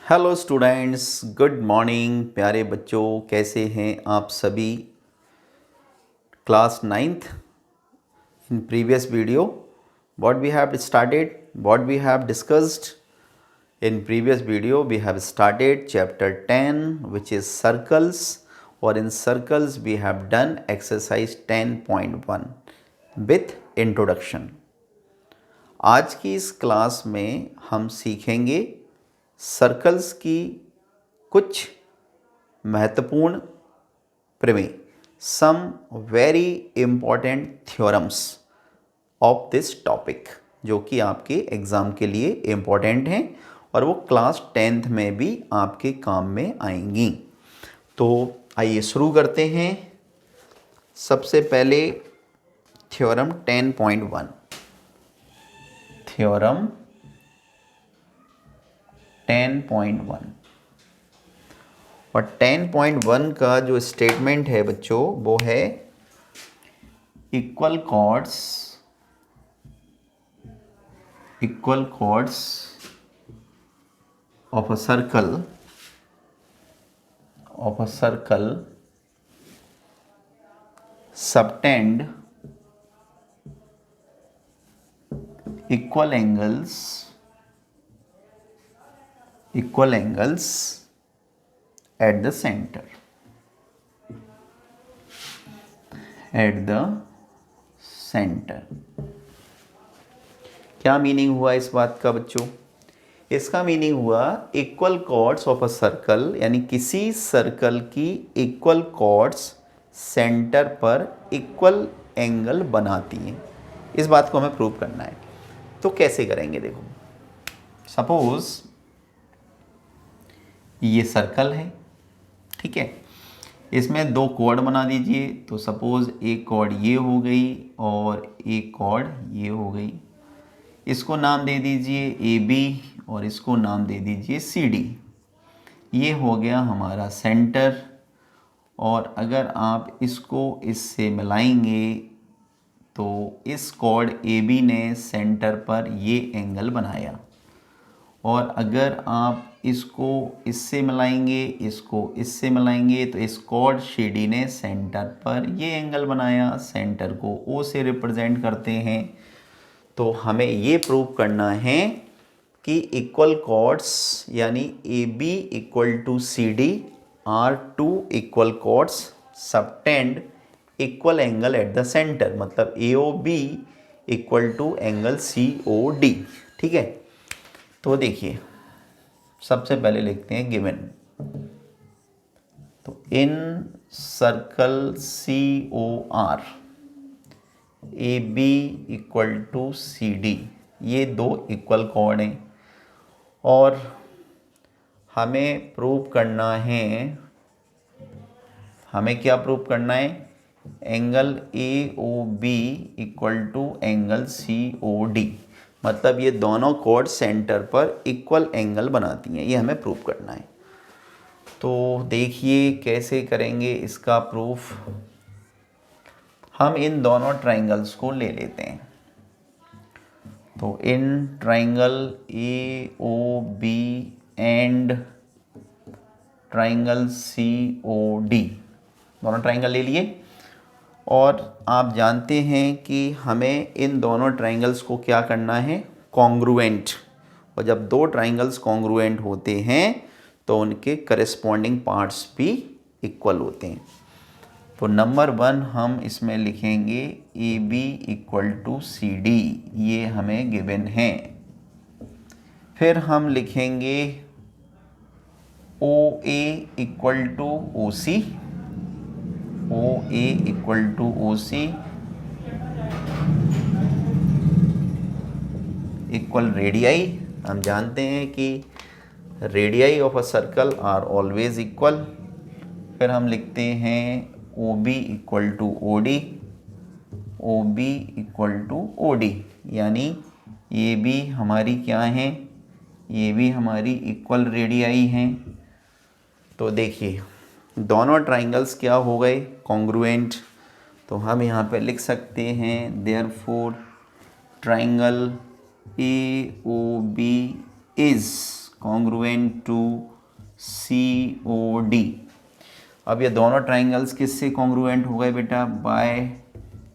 Hello students, good morning प्यारे बच्चों। कैसे हैं आप सभी? Class ninth. In previous video what we have started, what we have discussed in previous video, we have started chapter 10 which is circles, or in circles we have done exercise 10.1 with introduction. आज की इस class में हम सीखेंगे circles की कुछ महत्वपूर्ण प्रमेय, some very important theorems of this topic, जो कि आपके एग्ज़ाम के लिए इम्पॉर्टेंट हैं और वो क्लास 10th में भी आपके काम में आएंगी। तो आइए शुरू करते हैं। सबसे पहले थ्योरम 10.1, थ्योरम 10.1 और 10.1 का जो स्टेटमेंट है बच्चों वो है equal chords of a circle subtend equal angles at the center. क्या मीनिंग हुआ इस बात का बच्चों? इसका मीनिंग हुआ equal chords of a circle, यानी किसी सर्कल की इक्वल कॉर्ड्स सेंटर पर इक्वल एंगल बनाती हैं। इस बात को हमें प्रूव करना है। तो कैसे करेंगे? देखो, सपोज ये सर्कल है, ठीक है, इसमें दो कॉर्ड बना दीजिए। तो सपोज एक कॉर्ड ये हो गई और एक कॉर्ड ये हो गई। इसको नाम दे दीजिए ए बी और इसको नाम दे दीजिए सी डी। ये हो गया हमारा सेंटर। और अगर आप इसको इससे मिलाएंगे तो इस कॉर्ड ए बी ने सेंटर पर ये एंगल बनाया, और अगर आप इसको इससे मिलाएंगे, इसको इससे मिलाएंगे, तो इस कॉर्ड सी डी ने सेंटर पर ये एंगल बनाया। सेंटर को ओ से रिप्रेजेंट करते हैं। तो हमें ये प्रूव करना है कि इक्वल कॉर्ड्स यानी A B equal to C D or two equal chords subtend equal angle at the centre, मतलब A O B equal to angle C O D. ठीक है, तो देखिए सबसे पहले लिखते हैं गिवन। तो in circle C O R A B equal to C D, ये दो इक्वल कॉर्ड हैं और हमें प्रूव करना है, हमें क्या प्रूव करना है? Angle A O B equal to angle C O D, मतलब ये दोनों कॉर्ड सेंटर पर इक्वल एंगल बनाती हैं। ये हमें प्रूव करना है। तो देखिए कैसे करेंगे इसका प्रूफ। हम इन दोनों ट्राइंगल्स को ले लेते हैं। तो in triangle A O B and triangle C O D, दोनों ट्राइंगल ले लिए। और आप जानते हैं कि हमें इन दोनों ट्राइंगल्स को क्या करना है? कॉन्ग्रुएंट। और जब दो ट्राइंगल्स कॉन्ग्रुएंट होते हैं तो उनके करेस्पॉन्डिंग पार्ट्स भी इक्वल होते हैं। तो नंबर 1 हम इसमें लिखेंगे A B equal to C D, ये हमें गिवन है। फिर हम लिखेंगे O A equal to O C, O A equal to O C equal radii. हम जानते हैं कि radii of a circle are always equal. फिर हम लिखते हैं O B equal to O D, O B equal to O D, यानी ये भी हमारी क्या है? ये भी हमारी इक्वल रेडियाई हैं। तो देखिए दोनों ट्राइंगल्स क्या हो गए? कॉन्ग्रुएंट। तो हम यहाँ पे लिख सकते हैं therefore triangle A O B is congruent to COD। अब ये दोनों ट्राइंगल्स किससे कॉन्ग्रुएंट हो गए बेटा? Bye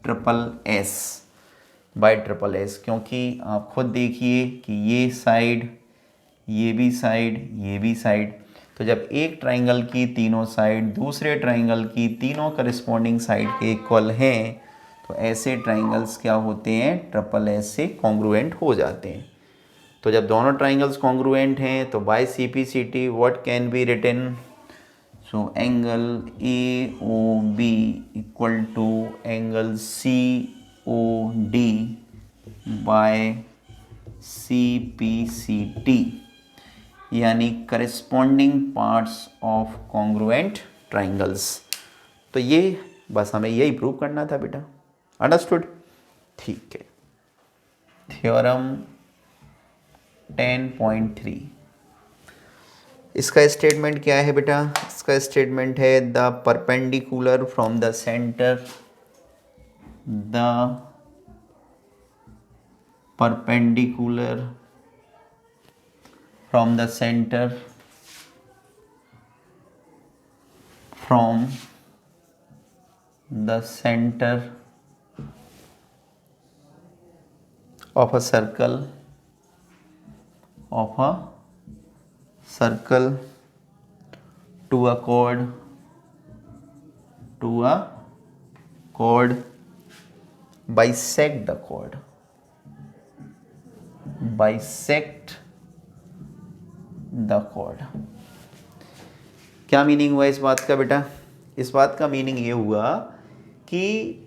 triple S, bye triple S. क्योंकि आप खुद देखिए कि ये साइड, ये भी साइड, ये भी साइड, तो जब एक ट्राइंगल की तीनों साइड दूसरे ट्राइंगल की तीनों करस्पॉन्डिंग साइड के इक्वल हैं तो ऐसे ट्राइंगल्स क्या होते हैं? ट्रिपल एस से कॉन्ग्रुएंट हो जाते हैं। तो जब दोनों ट्राइंगल्स कॉन्ग्रुएंट हैं तो by CPCT what can be written? So angle AOB equal to angle COD by CPCT, यानी corresponding parts of congruent triangles. तो ये बस हमें यही प्रूव करना था बेटा। अंडरस्टूड? ठीक है। थ्योरम 10.3, इसका स्टेटमेंट क्या है बेटा? इसका स्टेटमेंट है the perpendicular from the centre, the perpendicular from the center of a circle to a chord bisect the chord, क्या मीनिंग हुआ इस बात का बेटा? इस बात का मीनिंग ये हुआ कि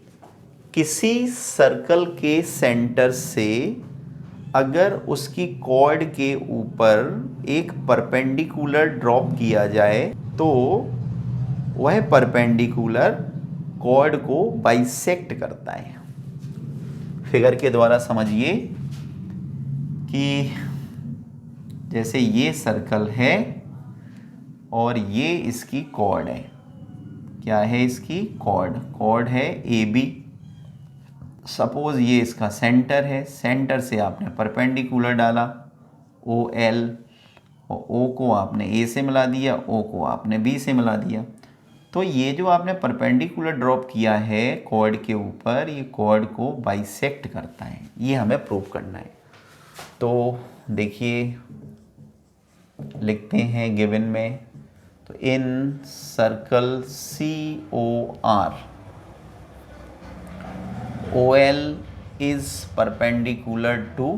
किसी सर्कल के सेंटर से अगर उसकी कॉर्ड के ऊपर एक परपेंडिकुलर ड्रॉप किया जाए तो वह परपेंडिकुलर कॉर्ड को बाइसेक्ट करता है। फिगर के द्वारा समझिए कि जैसे ये सर्कल है और ये इसकी कॉर्ड है। क्या है इसकी? कॉर्ड है AB। सपोज ये इसका सेंटर है, सेंटर से आपने परपेंडिकुलर डाला OL, और O को आपने A से मिला दिया, O को आपने B से मिला दिया। तो ये जो आपने परपेंडिकुलर ड्रॉप किया है कॉर्ड के ऊपर, ये कॉर्ड को बाइसेक्ट करता है। ये हमें प्रूव करना है। तो देखिए लिखते हैं गिवन में, तो in circle COR OL is perpendicular to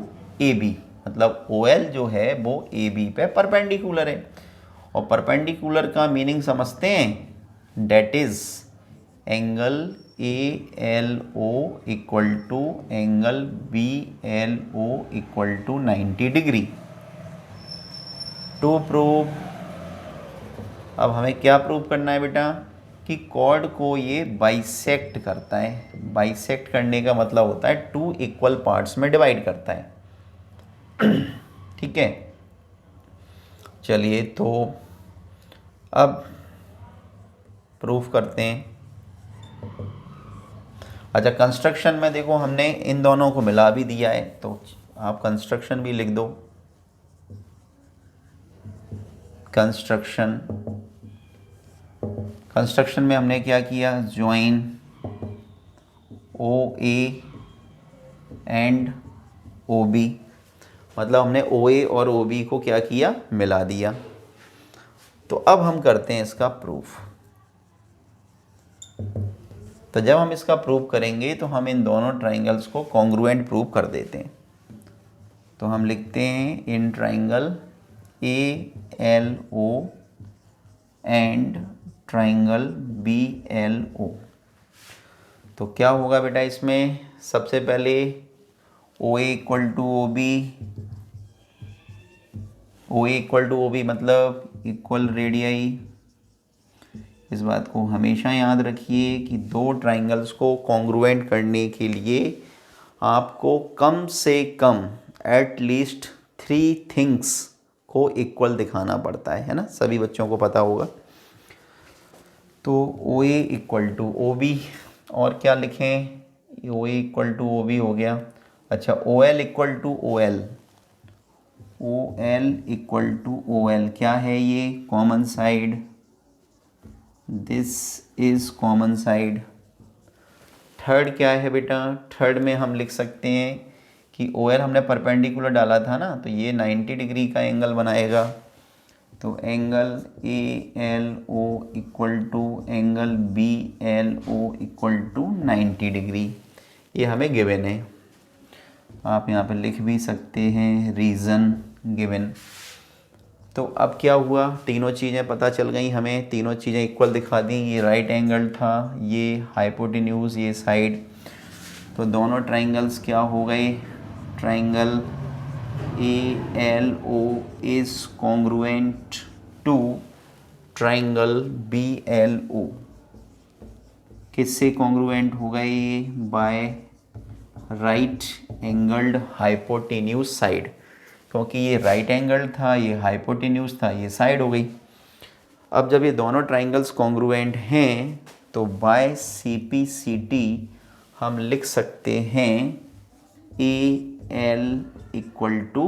AB, मतलब OL जो है वो AB पे परपेंडिकुलर है। और परपेंडिकुलर का मीनिंग समझते हैं, that is angle ALO equal to angle BLO equal to 90 degree. To prove, अब हमें क्या प्रूव करना है बेटा? कि कॉर्ड को ये बाइसेक्ट करता है। बाइसेक्ट करने का मतलब होता है टू इक्वल पार्ट्स में डिवाइड करता है। ठीक है, चलिए तो अब प्रूफ करते हैं। अच्छा, कंस्ट्रक्शन में देखो हमने इन दोनों को मिला भी दिया है, तो आप कंस्ट्रक्शन भी लिख दो। कंस्ट्रक्शन में हमने क्या किया? ज्वाइन OA एंड OB, मतलब हमने OA और OB को क्या किया? मिला दिया। तो अब हम करते हैं इसका प्रूफ। तो जब हम इसका प्रूफ करेंगे तो हम इन दोनों ट्राइंगल्स को कॉन्ग्रुएंट प्रूव कर देते हैं। तो हम लिखते हैं in triangle ALO and triangle BLO। तो क्या होगा बेटा इसमें? सबसे पहले OA इक्वल टू OB, मतलब इक्वल रेडियाई। इस बात को हमेशा याद रखिए कि दो ट्राइंगल्स को कॉन्ग्रुएंट करने के लिए आपको कम से कम एटलीस्ट 3 थिंग्स को इक्वल दिखाना पड़ता है ना? सभी बच्चों को पता होगा। तो OA इक्वल टू OB, और क्या लिखें? OA इक्वल टू OB हो गया। अच्छा, OL equal to OL, O L equal to O L, क्या है ये? Common side, this is common side. Third क्या है बेटा? थर्ड में हम लिख सकते हैं कि ओ एल हमने परपेंडिकुलर डाला था ना, तो ये 90 डिग्री का एंगल बनाएगा। तो angle A L O equal to angle B L O equal to 90 degree, ये हमें गिवन है। आप यहाँ पे लिख भी सकते हैं रीज़न गिवन। तो अब क्या हुआ, तीनों चीज़ें पता चल गई हमें, तीनों चीज़ें इक्वल दिखा दी। ये राइट एंगल था, ये हाइपोटेन्यूज, ये साइड। तो दोनों ट्राइंगल्स क्या हो गए? Triangle ALO is congruent to triangle BLO। किससे कॉन्ग्रुएंट होगा ये? By right angled hypotenuse side, क्योंकि ये राइट एंगल था, ये हाइपोटेन्यूज था, ये साइड हो गई। अब जब ये दोनों ट्राइंगल्स कॉन्ग्रुएंट हैं तो बाय CPCT हम लिख सकते हैं AL equal to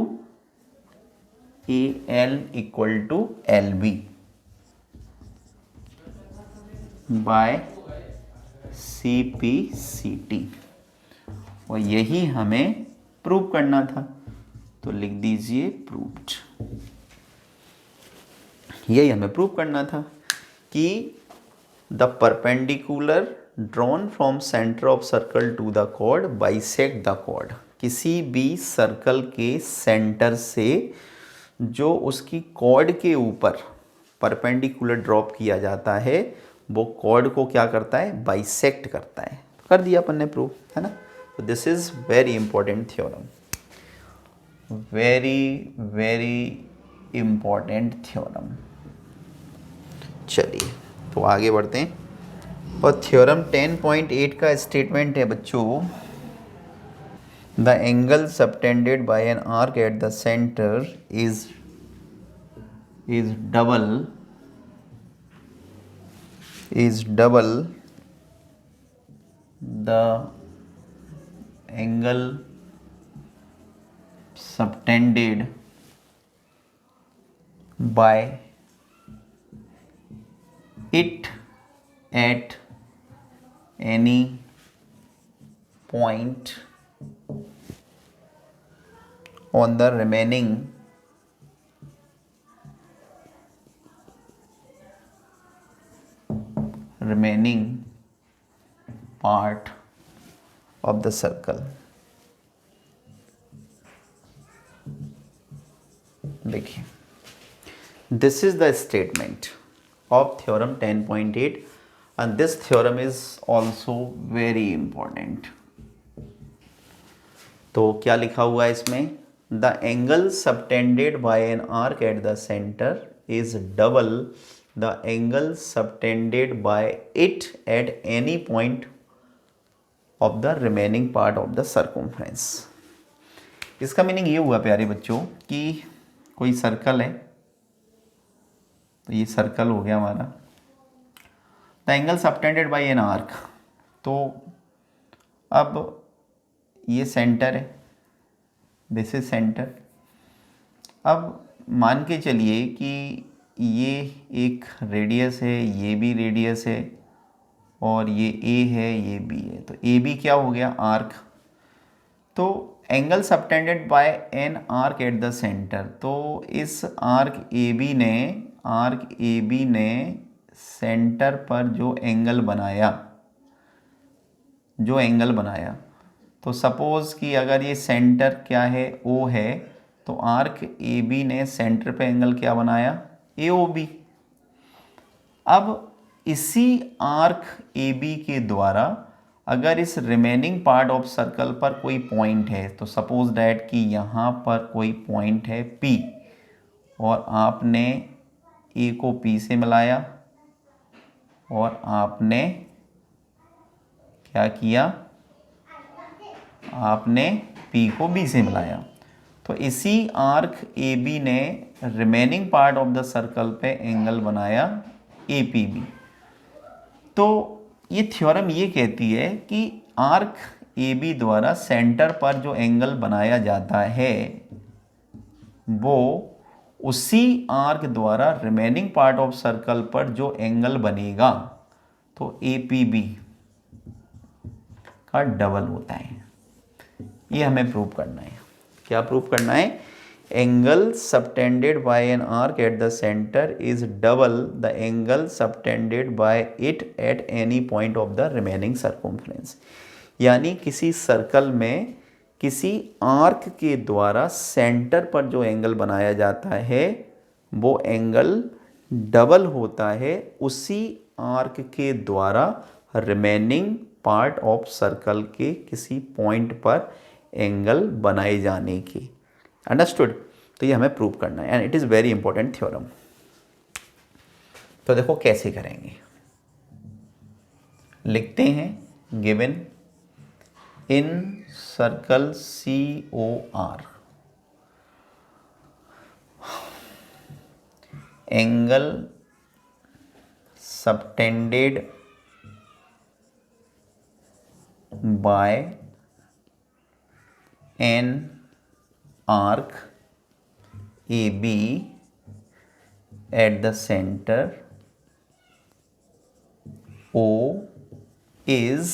LB by CPCT, और यही हमें प्रूव करना था। तो लिख दीजिए प्रूव्ड। यही हमें प्रूव करना था कि the perpendicular drawn from centre of circle to the chord bisect the chord. किसी भी सर्कल के सेंटर से जो उसकी कॉर्ड के ऊपर परपेंडिकुलर ड्रॉप किया जाता है, वो कॉर्ड को क्या करता है? बाइसेक्ट करता है। कर दिया अपन ने प्रूव, है ना। तो this is very important theorem, very very important theorem. चलिए तो आगे बढ़ते हैं। और थ्योरम 10.8 का स्टेटमेंट है बच्चों, the angle subtended by an arc at the centre is double the angle subtended by it at any point on the remaining part of the circle। देखिए, this is the statement of theorem 10.8 and this theorem is also very important। तो क्या लिखा हुआ है इसमें? The angle subtended by an arc at the center is double the angle subtended by it at any point of the remaining part of the circumference। इसका meaning ये हुआ प्यारे बच्चों कि कोई सर्कल है, तो ये सर्कल हो गया हमारा, the angle subtended by an arc. तो अब ये सेंटर है, दिस इज सेंटर। अब मान के चलिए कि ये एक रेडियस है, ये भी रेडियस है, और ये ए है, ये बी है। तो ए बी क्या हो गया? आर्क। तो angle subtended by an arc at the centre, तो इस आर्क ए बी ने सेंटर पर जो एंगल बनाया, तो सपोज कि अगर ये सेंटर क्या है? ओ है, तो आर्क ए बी ने सेंटर पे एंगल क्या बनाया? AOB। अब इसी आर्क AB के द्वारा अगर इस रिमेनिंग पार्ट ऑफ सर्कल पर कोई पॉइंट है, तो सपोज दैट कि यहाँ पर कोई पॉइंट है P, और आपने A को P से मिलाया और आपने क्या किया? आपने P को B से मिलाया। तो इसी आर्क AB ने remaining part of the circle पे एंगल बनाया APB। तो ये थ्योरम ये कहती है कि आर्क AB द्वारा सेंटर पर जो एंगल बनाया जाता है, वो उसी आर्क द्वारा रिमेनिंग पार्ट ऑफ सर्कल पर जो एंगल बनेगा, तो ए पी बी का डबल होता है। ये हमें प्रूव करना है। क्या प्रूव करना है? Angle subtended by an arc at the centre is double the angle subtended by it at any point of the remaining circumference. यानी किसी सर्कल में किसी आर्क के द्वारा सेंटर पर जो एंगल बनाया जाता है वो एंगल डबल होता है उसी आर्क के द्वारा रिमेनिंग पार्ट ऑफ सर्कल के किसी पॉइंट पर एंगल बनाए जाने की। अंडरस्टूड? तो ये हमें प्रूव करना है and it is very important theorem. तो देखो कैसे करेंगे। लिखते हैं given in circle C O R angle subtended by an arc AB at the center O is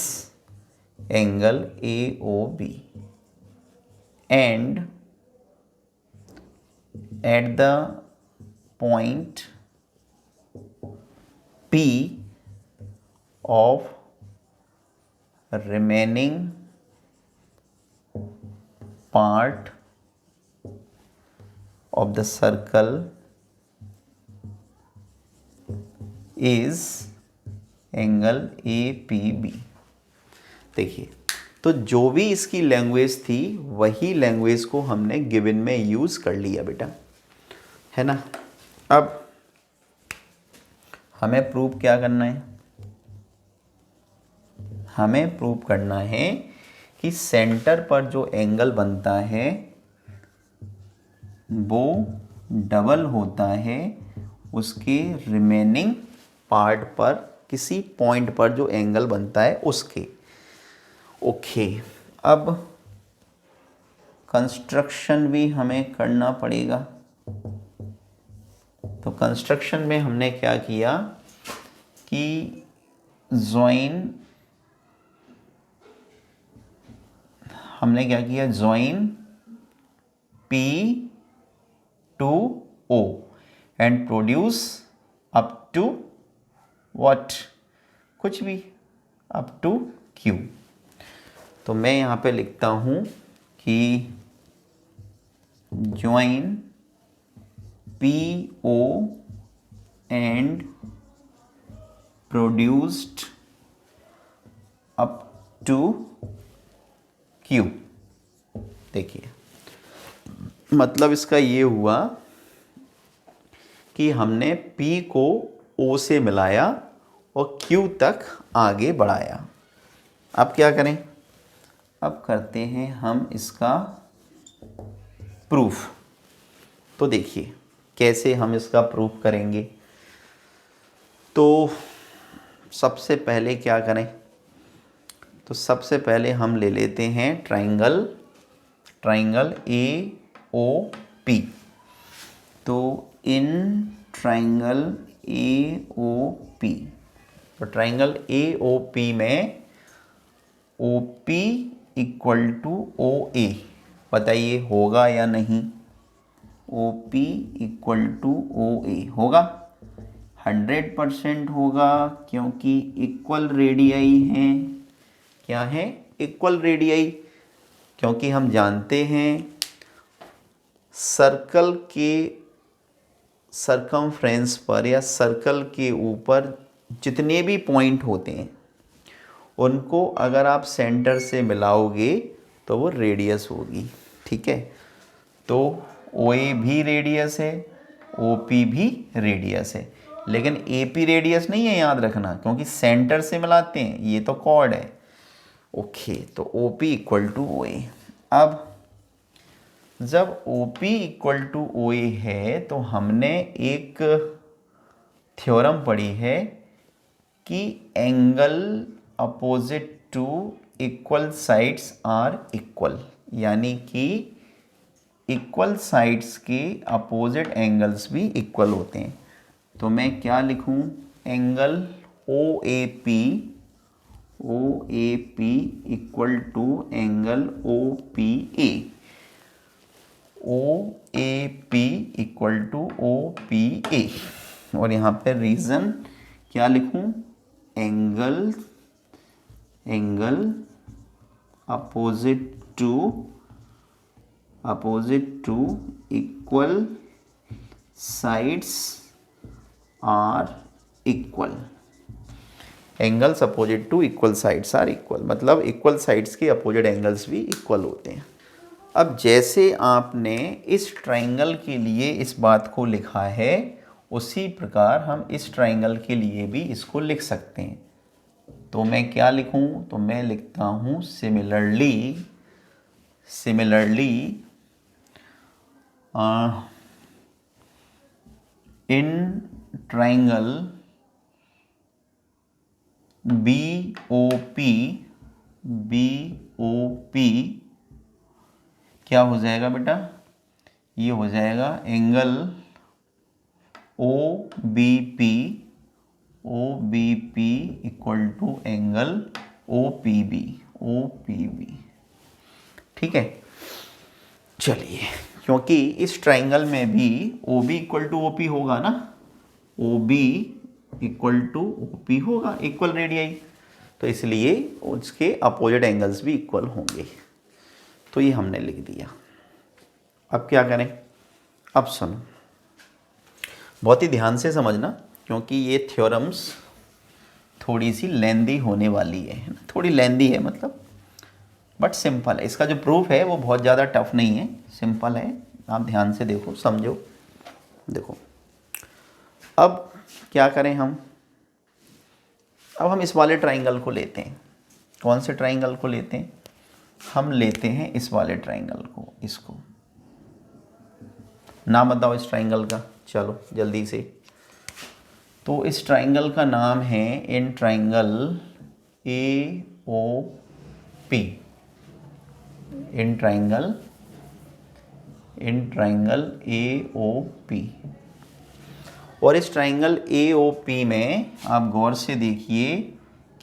angle AOB and at the point P of remaining part of the circle is angle APB। देखिए, तो जो भी इसकी language थी वही language को हमने given में यूज़ कर लिया बेटा, है ना। अब हमें प्रूव क्या करना है? हमें प्रूव करना है कि सेंटर पर जो एंगल बनता है वो डबल होता है उसके रिमेनिंग पार्ट पर, किसी पॉइंट पर जो एंगल बनता है उसके। ओके, अब कंस्ट्रक्शन भी हमें करना पड़ेगा। तो कंस्ट्रक्शन में हमने क्या किया कि join P to O and produce up to what? कुछ भी up to Q। तो मैं यहाँ पे लिखता हूँ कि join PO and produced up to Q। देखिए, मतलब इसका ये हुआ कि हमने P को O से मिलाया और Q तक आगे बढ़ाया। अब क्या करें? अब करते हैं हम इसका प्रूफ। तो देखिए कैसे हम इसका प्रूफ करेंगे। तो सबसे पहले क्या करें? तो सबसे पहले हम ले लेते हैं ट्राइंगल AOP। तो इन ट्राइंगल AOP, तो ट्राइंगल AOP में OP इक्वल टू OA, बताइए होगा या नहीं? OP इक्वल टू OA होगा, 100% होगा, क्योंकि इक्वल रेडियाई हैं। क्या है? Equal radii. क्योंकि हम जानते हैं सर्कल के सरकमफ्रेंस पर या सर्कल के ऊपर जितने भी पॉइंट होते हैं उनको अगर आप सेंटर से मिलाओगे तो वो रेडियस होगी। ठीक है, तो OA भी रेडियस है, OP भी रेडियस है, लेकिन AP रेडियस नहीं है, याद रखना, क्योंकि सेंटर से मिलाते हैं, ये तो कॉर्ड है। ओके, तो OP इक्वल टू OA। अब जब OP इक्वल टू OA है तो हमने एक थ्योरम पढ़ी है कि angle opposite to equal sides are equal, यानी कि इक्वल साइड्स के अपोजिट एंगल्स भी इक्वल होते हैं। तो मैं क्या लिखूं, angle O A P equal to angle O P A, O A P equal to O P A. और यहाँ पे रीजन क्या लिखूं, angle opposite to equal sides are equal. Angles opposite to equal sides are equal, मतलब equal sides के opposite angles भी equal होते हैं। अब जैसे आपने इस ट्राइंगल के लिए इस बात को लिखा है, उसी प्रकार हम इस ट्राइंगल के लिए भी इसको लिख सकते हैं। तो मैं क्या लिखूं, तो मैं लिखता हूं सिमिलरली इन ट्राइंगल BOP क्या हो जाएगा बेटा, ये हो जाएगा angle OBP equal to angle OPB। ठीक है, चलिए, क्योंकि इस ट्राइंगल में भी OB इक्वल टू OP होगा ना, OB इक्वल टू OP होगा, इक्वल रेडियाई, तो इसलिए उसके अपोजिट एंगल्स भी इक्वल होंगे। तो ये हमने लिख दिया। अब क्या करें, अब सुनो, बहुत ही ध्यान से समझना, क्योंकि ये थ्योरम्स थोड़ी सी लेंदी होने वाली है, थोड़ी लेंदी है मतलब, बट सिंपल है। इसका जो प्रूफ है वो बहुत ज़्यादा टफ नहीं है, सिंपल है। आप ध्यान से देखो, समझो। देखो अब क्या करें हम, अब हम इस वाले ट्राइंगल को लेते हैं। कौन से ट्राइंगल को लेते हैं, हम लेते हैं इस वाले ट्राइंगल को। इसको नाम बताओ इस ट्राइंगल का, चलो जल्दी से। तो इस ट्राइंगल का नाम है in triangle AOP। In triangle AOP। और इस ट्राइंगल AOP में आप गौर से देखिए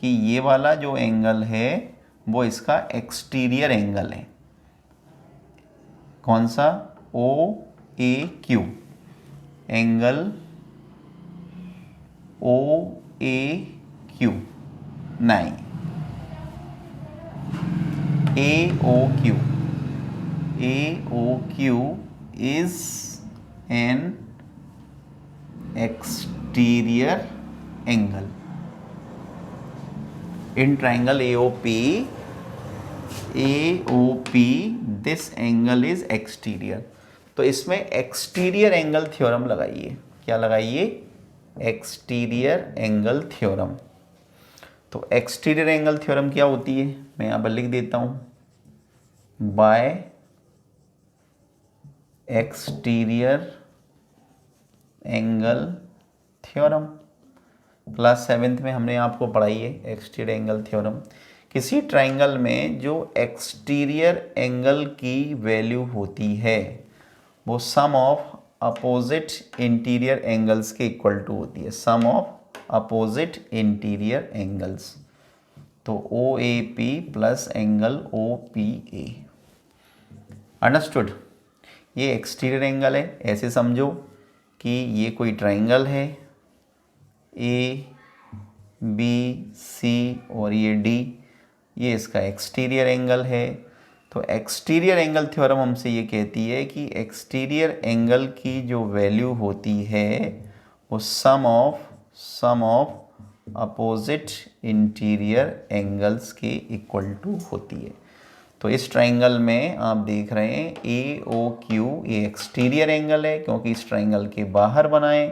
कि ये वाला जो एंगल है वो इसका एक्सटीरियर एंगल है। कौन सा, OAQ, एंगल OAQ, नहीं, AOQ is an exterior angle. In triangle AOP, this angle is exterior. तो इसमें एक्सटीरियर एंगल थ्योरम लगाइए। क्या लगाइए, एक्सटीरियर एंगल थ्योरम। तो एक्सटीरियर एंगल थ्योरम क्या होती है, मैं यहाँ पर लिख देता हूँ, bye exterior angle theorem. Class 7th में हमने आपको पढ़ाई है एक्सटीरियर एंगल थ्योरम। किसी ट्राइंगल में जो एक्सटीरियर एंगल की वैल्यू होती है वो सम ऑफ अपोजिट इंटीरियर एंगल्स के इक्वल टू होती है, सम ऑफ अपोजिट इंटीरियर एंगल्स। तो OAP plus angle OPA। Understood. ये एक्सटीरियर एंगल है, ऐसे समझो कि ये कोई ट्राइंगल है ABC और ये D, ये इसका एक्सटीरियर एंगल है। तो एक्सटीरियर एंगल थ्योरम हमसे ये कहती है कि एक्सटीरियर एंगल की जो वैल्यू होती है वो सम ऑफ अपोजिट इंटीरियर एंगल्स के इक्वल टू होती है। तो इस ट्राइंगल में आप देख रहे हैं AOQ, ये एक्सटीरियर एंगल है क्योंकि इस ट्राइंगल के बाहर बनाए,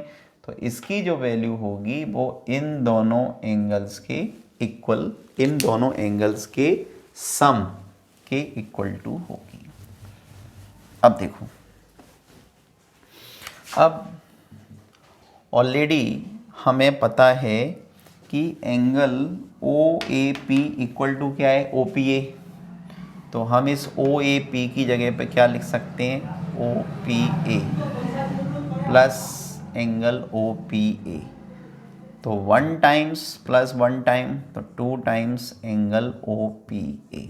तो इसकी जो वैल्यू होगी वो इन दोनों एंगल्स के इक्वल, इन दोनों एंगल्स के सम के इक्वल टू होगी। अब देखो, अब ऑलरेडी हमें पता है कि एंगल OAP इक्वल टू क्या है, OPA। तो हम इस OAP की जगह पे क्या लिख सकते हैं, O P A plus angle O P A. तो 1 टाइम्स प्लस 1 टाइम तो 2 times angle O P A.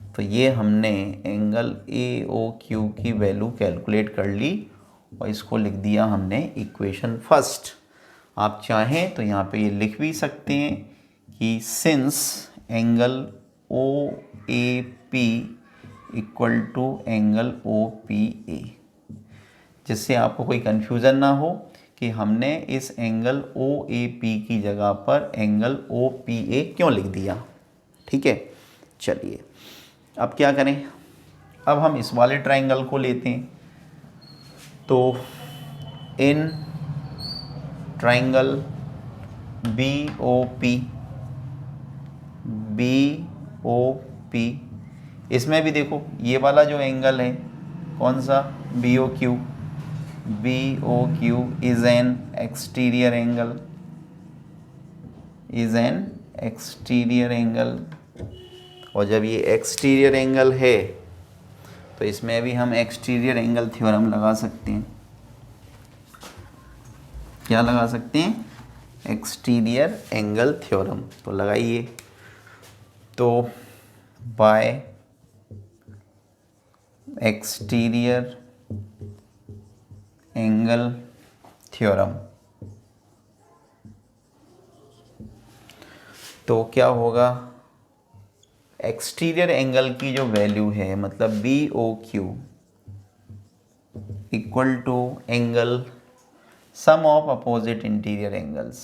तो ये हमने एंगल ए ओ क्यू की वैल्यू कैलकुलेट कर ली और इसको लिख दिया हमने इक्वेशन फर्स्ट। आप चाहें तो यहाँ पे ये लिख भी सकते हैं कि since angle O A P equal to angle O P A, जिससे आपको कोई कन्फ्यूज़न ना हो कि हमने इस एंगल ओ ए पी की जगह पर एंगल ओ पी ए क्यों लिख दिया। ठीक है, चलिए अब क्या करें। अब हम इस वाले ट्राइंगल को लेते हैं। तो in triangle B O P, इसमें भी देखो ये वाला जो एंगल है कौन सा, B O Q is an exterior angle, और जब ये एक्सटीरियर एंगल है तो इसमें भी हम एक्सटीरियर एंगल थ्योरम लगा सकते हैं। क्या लगा सकते हैं, एक्सटीरियर एंगल थ्योरम। तो लगाइए। तो बाय एक्सटीरियर एंगल थ्योरम तो क्या होगा, एक्सटीरियर एंगल की जो वैल्यू है मतलब B O Q equal to angle sum of opposite interior angles.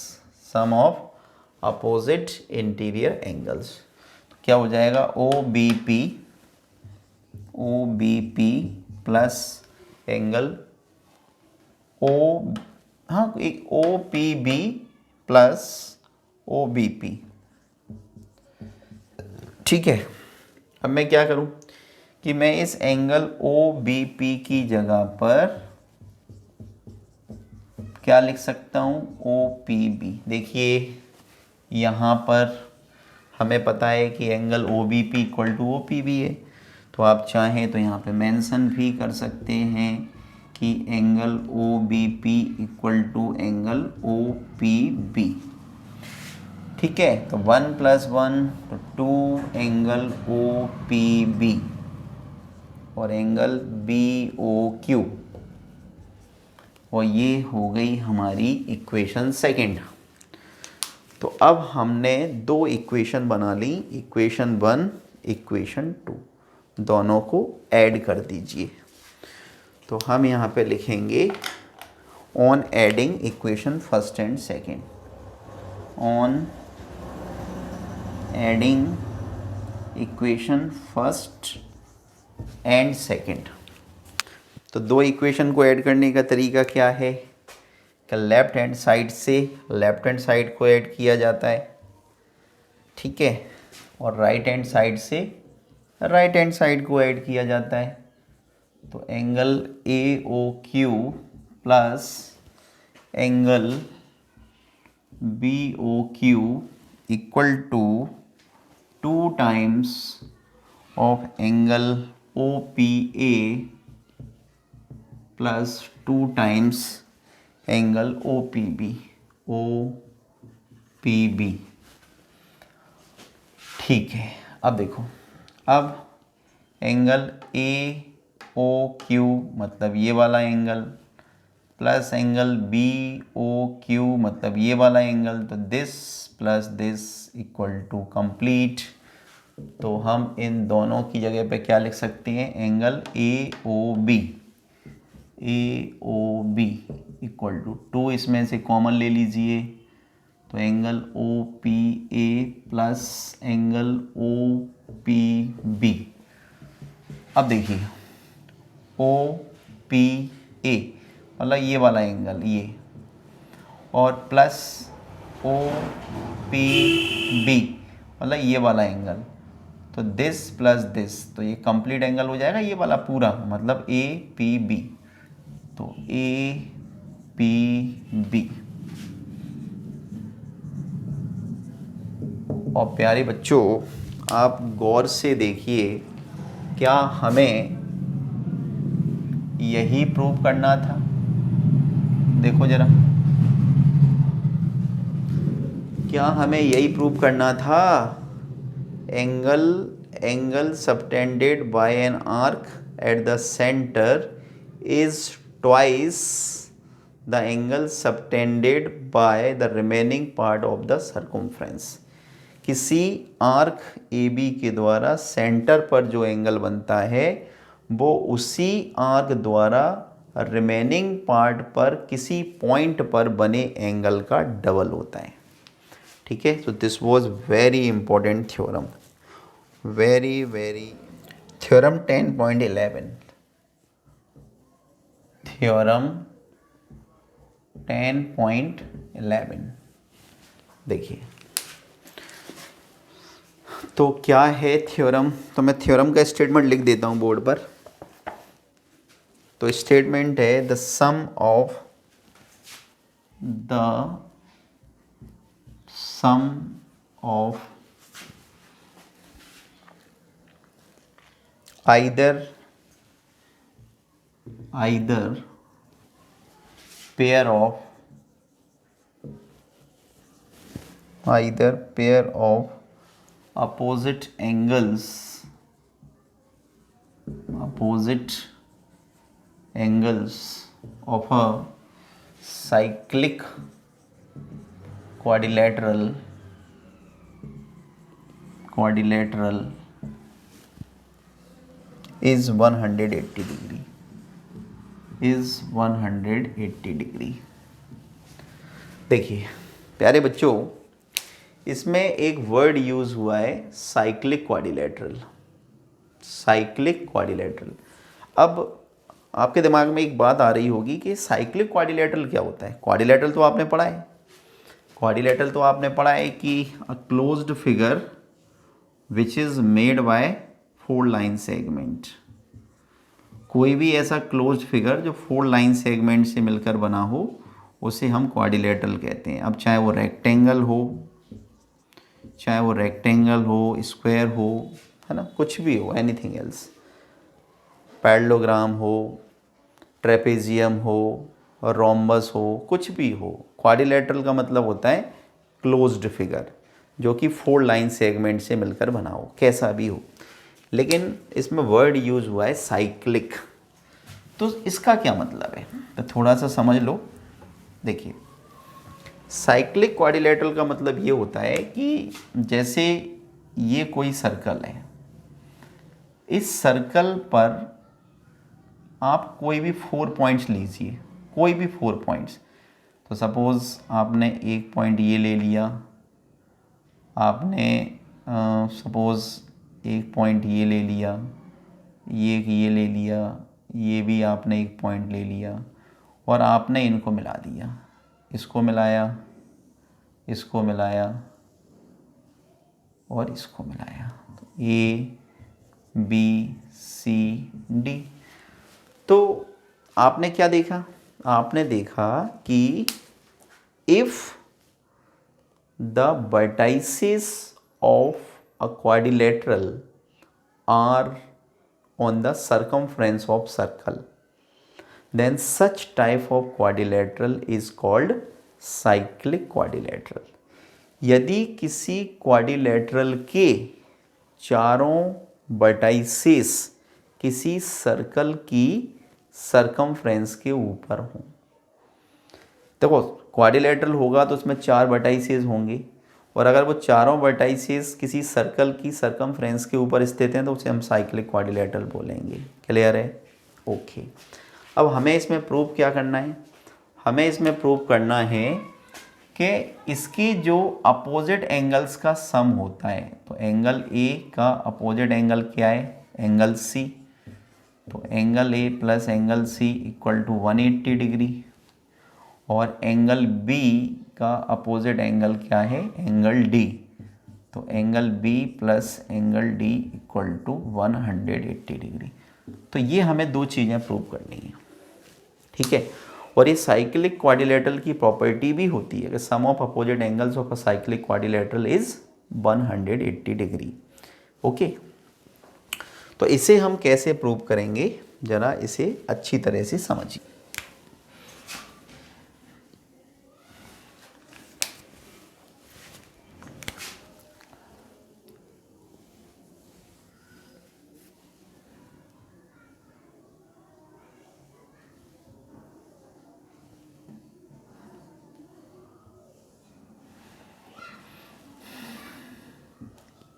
तो क्या हो जाएगा, O B P plus angle O, हाँ एक O P B plus O B P. ठीक है, अब मैं क्या करूं कि मैं इस एंगल ओ बी पी की जगह पर क्या लिख सकता हूं, ओ पी बी। देखिए यहाँ पर हमें पता है कि angle O B P equal to O P B है, तो आप चाहें तो यहाँ पे मेंशन भी कर सकते हैं कि angle O B P equal to angle O P B. ठीक है, तो 1 + 1 तो 2 एंगल ओ पी बी और एंगल बी ओ क्यू, और ये हो गई हमारी इक्वेशन सेकंड। तो अब हमने दो इक्वेशन बना ली, इक्वेशन 1 इक्वेशन 2, दोनों को ऐड कर दीजिए। तो हम यहाँ पे लिखेंगे on adding equation first and second, on adding equation first and second. तो दो इक्वेशन को ऐड करने का तरीका क्या है कि लेफ्ट हैंड साइड से लेफ्ट हैंड साइड को ऐड किया जाता है, ठीक है, और राइट हैंड साइड से राइट हैंड साइड को ऐड किया जाता है। तो angle A O Q plus angle B O Q equal to 2 times of angle O P A plus 2 times angle O P B. ठीक है, अब देखो, अब एंगल ए ओ क्यू मतलब ये वाला angle plus angle B O Q मतलब ये वाला एंगल, तो this plus this equal to complete. तो हम इन दोनों की जगह पे क्या लिख सकते हैं, angle A O B equal to 2, इसमें से कॉमन ले लीजिए, तो angle O P A plus angle O P B. अब देखिए ओ पी ए मतलब ये वाला एंगल ये, और प्लस ओ पी बी मतलब ये वाला एंगल, तो दिस प्लस दिस, तो ये कंप्लीट एंगल हो जाएगा ये वाला पूरा, मतलब ए पी बी। तो ए पी बी। और प्यारे बच्चों आप गौर से देखिए, क्या हमें यही प्रूव करना था। देखो जरा, क्या हमें यही प्रूव करना था? Angle subtended by an arc at the centre is twice the angle subtended by the remaining part of the circumference. किसी आर्क ए बी के द्वारा सेंटर पर जो एंगल बनता है वो उसी आर्क द्वारा रिमेनिंग पार्ट पर किसी पॉइंट पर बने एंगल का डबल होता है। ठीक है, तो this was very important theorem, very theorem 10.11। Theorem 10.11 देखिए, तो क्या है थ्योरम? तो मैं थ्योरम का स्टेटमेंट लिख देता हूँ बोर्ड पर। तो स्टेटमेंट है the sum of either pair of opposite angles of a cyclic quadrilateral is 180 degree। देखिए प्यारे बच्चों, इसमें एक वर्ड यूज हुआ है साइक्लिक क्वाड्रिलेटरल। अब आपके दिमाग में एक बात आ रही होगी कि साइक्लिक क्वाड्रिलेटरल क्या होता है? क्वाड्रिलेटरल तो आपने पढ़ा है कि a closed figure which is made by 4 line segment. कोई भी ऐसा क्लोज्ड फिगर जो 4 लाइन सेगमेंट से मिलकर बना हो उसे हम क्वाड्रिलेटरल कहते हैं। अब चाहे वो रेक्टेंगल हो, स्क्वायर हो, है ना, कुछ भी हो, एनीथिंग एल्स, पैरेललोग्राम हो, ट्रेपेजियम हो, रोम्बस हो, कुछ भी हो, क्वाड्रिलेटरल का मतलब होता है क्लोज्ड फिगर जो कि 4 लाइन सेगमेंट से मिलकर बना हो, कैसा भी हो। लेकिन इसमें वर्ड यूज हुआ है साइक्लिक। तो इसका क्या मतलब है, तो थोड़ा सा समझ लो। देखिए, साइक्लिक क्वाड्रिलेटरल का मतलब ये होता है कि जैसे ये कोई सर्कल है, इस सर्कल पर आप कोई भी 4 पॉइंट्स लीजिए, कोई भी 4 पॉइंट्स। तो सपोज़ आपने एक पॉइंट ये ले लिया, आपने सपोज़ एक पॉइंट ये ले लिया, ये ले लिया, ये भी आपने एक पॉइंट ले लिया और आपने इनको मिला दिया, इसको मिलाया, इसको मिलाया और इसको मिलाया, तो ए बी सी डी। तो आपने क्या देखा? आपने देखा कि if the vertices of a quadrilateral are on the circumference of circle, then such type of quadrilateral is called cyclic quadrilateral। यदि किसी क्वाड्रिलेटरल के चारों वर्टाइसेस किसी सर्कल की सरकमफ्रेंस के ऊपर हों, देखो क्वाड्रिलेटरल होगा तो उसमें 4 वर्टाइसेस होंगे, और अगर वो चारों वर्टाइसेस किसी सर्कल की सरकमफ्रेंस के ऊपर स्थित हैं तो उसे हम साइक्लिक क्वाड्रिलेटरल बोलेंगे। क्लियर है? ओके। अब हमें इसमें प्रूव क्या करना है? हमें इसमें प्रूव करना है कि इसकी जो अपोजिट एंगल्स का सम होता है, तो एंगल ए का अपोजिट एंगल क्या है? Angle C. तो angle A plus angle C equal to 180 degree, और एंगल बी का अपोजिट एंगल क्या है? Angle D. तो angle B plus angle D equal to 180 degree. तो ये हमें 2 चीज़ें प्रूव करनी है, ठीक है। और ये साइक्लिक क्वाड्रिलेटरल की प्रॉपर्टी भी होती है कि sum of opposite angles of a cyclic quadrilateral is 180 degree. Okay, तो इसे हम कैसे प्रूव करेंगे ज़रा इसे अच्छी तरह से समझिए।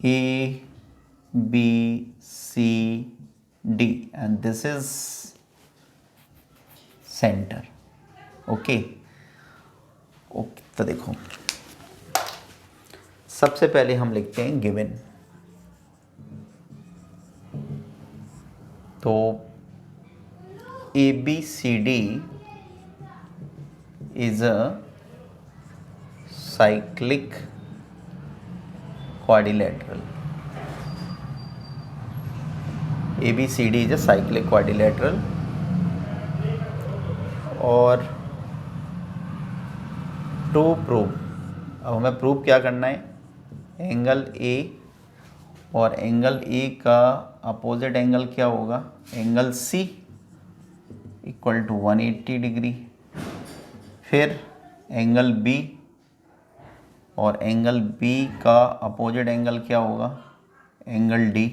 A, B, C, D and this is center. Okay okay, तो देखो सबसे पहले हम लिखते हैं गिवन। तो A B C D is a cyclic quadrilateral. ABCD is a cyclic quadrilateral और टू प्रूव, अब हमें प्रूव क्या करना है, एंगल ए और एंगल ए का अपोजिट एंगल क्या होगा, angle C equal to 180 degree. फिर एंगल बी और एंगल बी का अपोजिट एंगल क्या होगा, angle D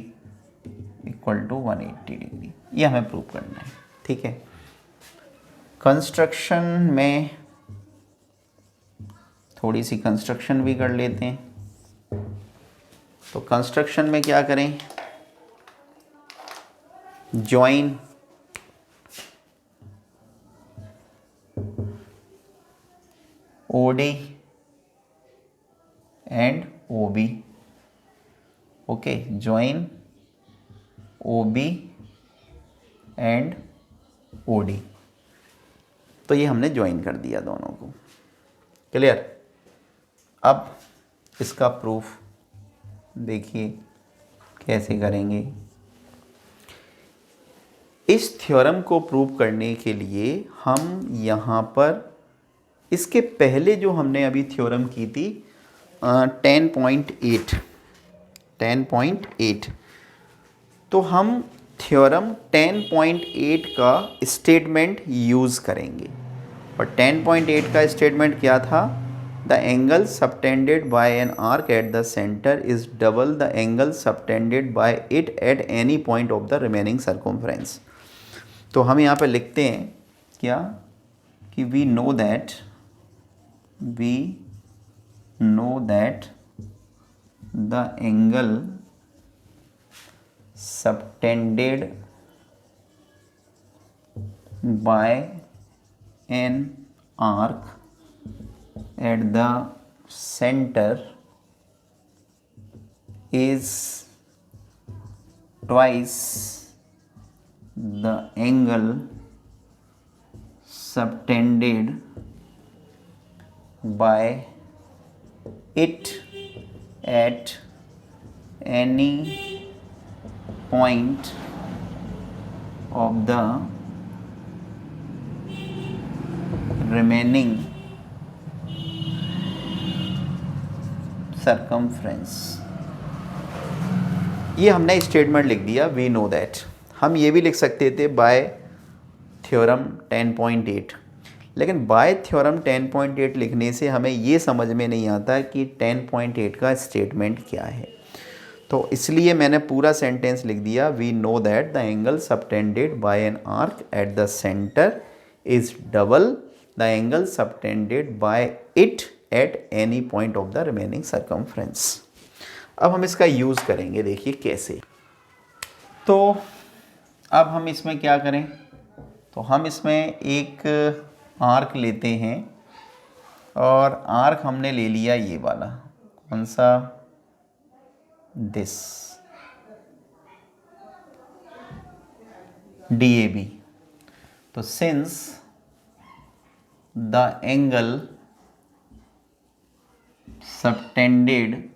equal to 180 degree. ये हमें प्रूव करना है, ठीक है। कंस्ट्रक्शन में थोड़ी सी कंस्ट्रक्शन भी कर लेते हैं। तो कंस्ट्रक्शन में क्या करें, join OD and OB. Okay, join OB and OD. तो ये हमने ज्वाइन कर दिया दोनों को, क्लियर। अब इसका प्रूफ देखिए कैसे करेंगे। इस थ्योरम को प्रूव करने के लिए हम यहाँ पर इसके पहले जो हमने अभी थ्योरम की थी 10.8, तो हम थ्योरम 10.8 का स्टेटमेंट यूज़ करेंगे। और 10.8 का स्टेटमेंट क्या था, the angle subtended by an arc at the centre is double the angle subtended by it at any point of the remaining circumference. तो हम यहाँ पे लिखते हैं क्या कि we know that the angle subtended by an arc at the center is twice the angle subtended by it at any point of the remaining circumference। ये हमने स्टेटमेंट लिख दिया वी नो दैट। हम ये भी लिख सकते थे बाय थ्योरम 10.8, लेकिन बाय थ्योरम 10.8 लिखने से हमें ये समझ में नहीं आता कि 10.8 का स्टेटमेंट क्या है। तो इसलिए मैंने पूरा सेंटेंस लिख दिया we know that the angle subtended by an arc at the centre is double the angle subtended by it at any point of the remaining circumference. अब हम इसका यूज़ करेंगे, देखिए कैसे। तो अब हम इसमें क्या करें, तो हम इसमें एक आर्क लेते हैं और आर्क हमने ले लिया ये वाला, कौन सा, दिस DAB। तो since the angle subtended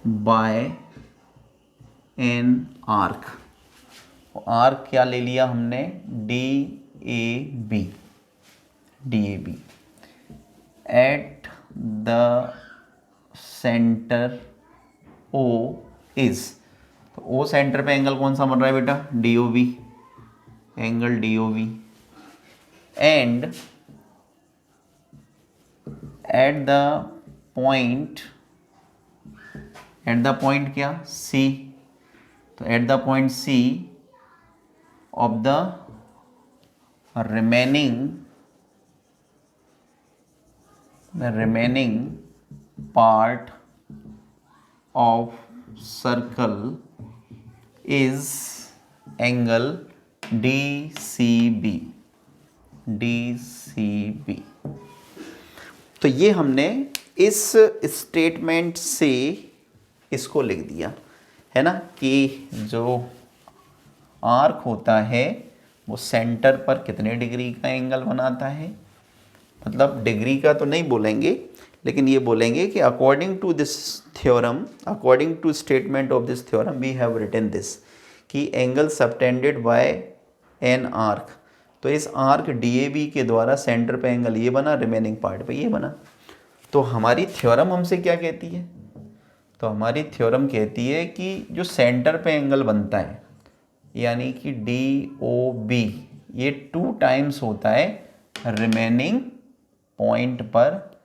by an arc, arc क्या ले लिया हमने, DAB eight the centre O is, तो ओ सेंटर पे एंगल कौन सा बन रहा है बेटा, D O B, angle D O B. And at the point क्या, सी, तो at the point C of the remaining part of circle is angle DCB। तो ये हमने इस स्टेटमेंट से इसको लिख दिया है ना, कि जो आर्क होता है वो सेंटर पर कितने डिग्री का एंगल बनाता है, मतलब डिग्री का तो नहीं बोलेंगे, लेकिन ये बोलेंगे कि according to this theorem, according to statement of this theorem we have written this, कि angle subtended by an arc, तो इस आर्क DAB के द्वारा सेंटर पे एंगल ये बना, रिमेनिंग पार्ट पे ये बना। तो हमारी थ्योरम हमसे क्या कहती है, तो हमारी थ्योरम कहती है कि जो सेंटर पे एंगल बनता है यानी कि DOB, ये 2 टाइम्स होता है रिमेनिंग पॉइंट पर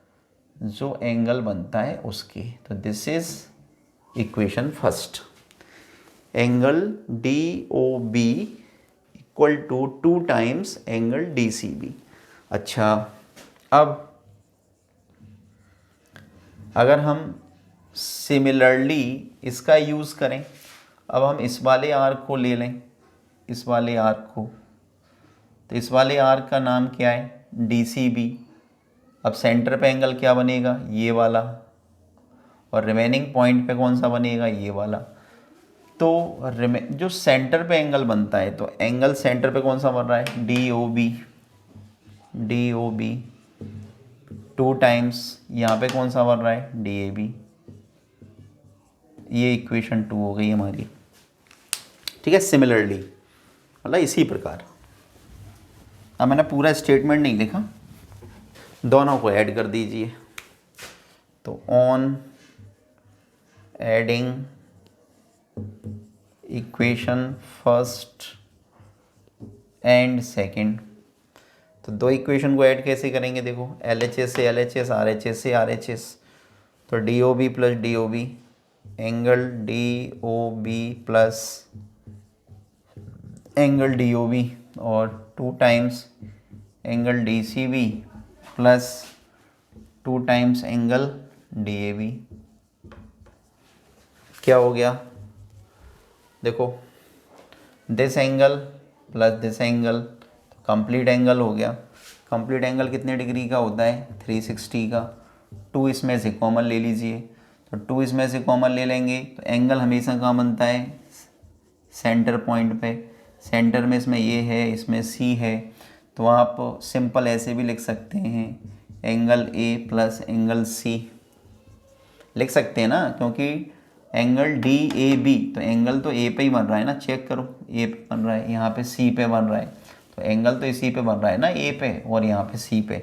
जो एंगल बनता है उसके। तो this is equation first, angle DOB equal to 2 times angle DCB। अच्छा, अब अगर हम सिमिलरली इसका यूज़ करें, अब हम इस वाले आर्क को ले लें, इस वाले आर्क को, तो इस वाले आर्क का नाम क्या है, DCB। अब सेंटर पे एंगल क्या बनेगा, ये वाला, और रिमेनिंग पॉइंट पे कौन सा बनेगा, ये वाला। तो जो सेंटर पे एंगल बनता है, तो एंगल सेंटर पे कौन सा बन रहा है, DOB 2 टाइम्स, यहाँ पे कौन सा बन रहा है, DAB। ये इक्वेशन 2 हो गई हमारी, ठीक है। सिमिलरली मतलब इसी प्रकार, अब मैंने पूरा स्टेटमेंट नहीं लिखा, दोनों को ऐड कर दीजिए। तो on adding equation first and second, तो 2 इक्वेशन को ऐड कैसे करेंगे, देखो LHS से LHS, RHS से RHS, तो DOB plus DOB, angle DOB plus angle DOB, और 2 times angle DCB plus 2 times angle DAB। क्या हो गया, देखो this angle plus this angle, complete angle हो गया। कंप्लीट एंगल कितने डिग्री का होता है, 360 का। 2 इसमें से कॉमन ले लीजिए, तो 2 इसमें से कॉमन ले लेंगे तो एंगल हमेशा कहाँ बनता है, सेंटर पॉइंट पे। सेंटर में इसमें ये है, इसमें C है, तो आप सिंपल ऐसे भी लिख सकते हैं, angle A plus angle C लिख सकते हैं ना, क्योंकि एंगल DAB, तो एंगल तो A पे ही बन रहा है ना, चेक करो A पे बन रहा है, यहाँ पे C पे बन रहा है, तो एंगल तो इसी पे बन रहा है ना, A पे, और यहाँ पे C पे।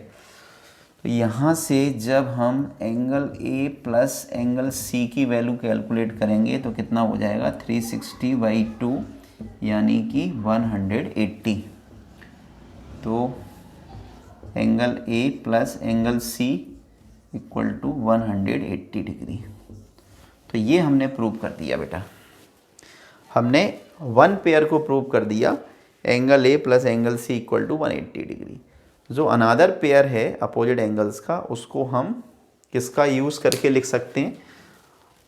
तो यहाँ से जब हम angle A plus angle C की वैल्यू कैलकुलेट करेंगे तो कितना हो जाएगा, 360/2 यानी कि 180। तो angle A plus angle C equal to 180 degree. तो ये हमने प्रूव कर दिया बेटा, हमने 1 पेयर को प्रूव कर दिया, angle A plus angle C equal to 180 degree. जो अनादर पेयर है अपोजिट एंगल्स का, उसको हम किसका यूज़ करके लिख सकते हैं,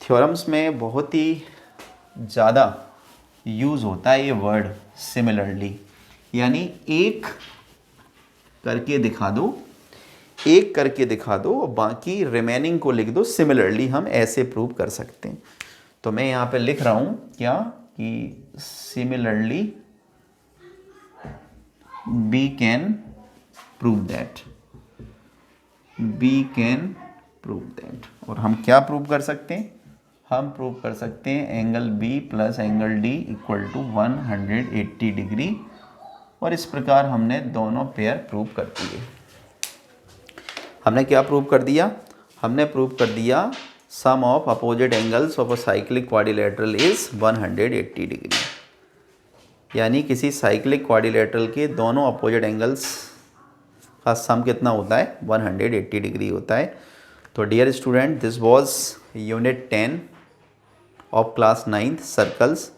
थ्योरम्स में बहुत ही ज़्यादा यूज़ होता है ये वर्ड सिमिलरली, यानी एक करके दिखा दो, एक करके दिखा दो और बाकी रिमेनिंग को लिख दो, सिमिलरली हम ऐसे प्रूव कर सकते हैं। तो मैं यहाँ पे लिख रहा हूँ क्या, कि similarly we can prove that, और हम क्या प्रूव कर सकते हैं, हम प्रूव कर सकते हैं angle B plus angle D equal to 180 degree, और इस प्रकार हमने दोनों पेयर प्रूव कर दिए। हमने क्या प्रूव कर दिया, हमने प्रूव कर दिया sum of opposite angles of a cyclic quadrilateral is 180 degree. यानी किसी साइक्लिक क्वाड्रिलेटरल के दोनों अपोजिट एंगल्स का सम कितना होता है, 180 डिग्री होता है। तो dear student, this was unit 10 of class 9th circles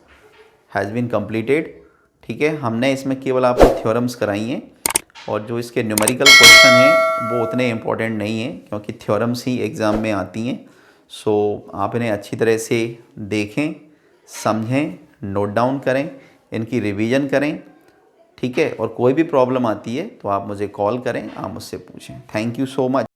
has been completed. ठीक है, हमने इसमें केवल आपको थ्योरम्स कराई हैं और जो इसके न्यूमेरिकल क्वेश्चन हैं वो उतने इम्पोर्टेंट नहीं हैं क्योंकि थ्योरम्स ही एग्ज़ाम में आती हैं। सो आप इन्हें अच्छी तरह से देखें, समझें, नोट डाउन करें, इनकी रिवीजन करें। ठीक है, और कोई भी प्रॉब्लम आती है तो आप मुझे कॉल करें, आप मुझसे पूछें। Thank you so much.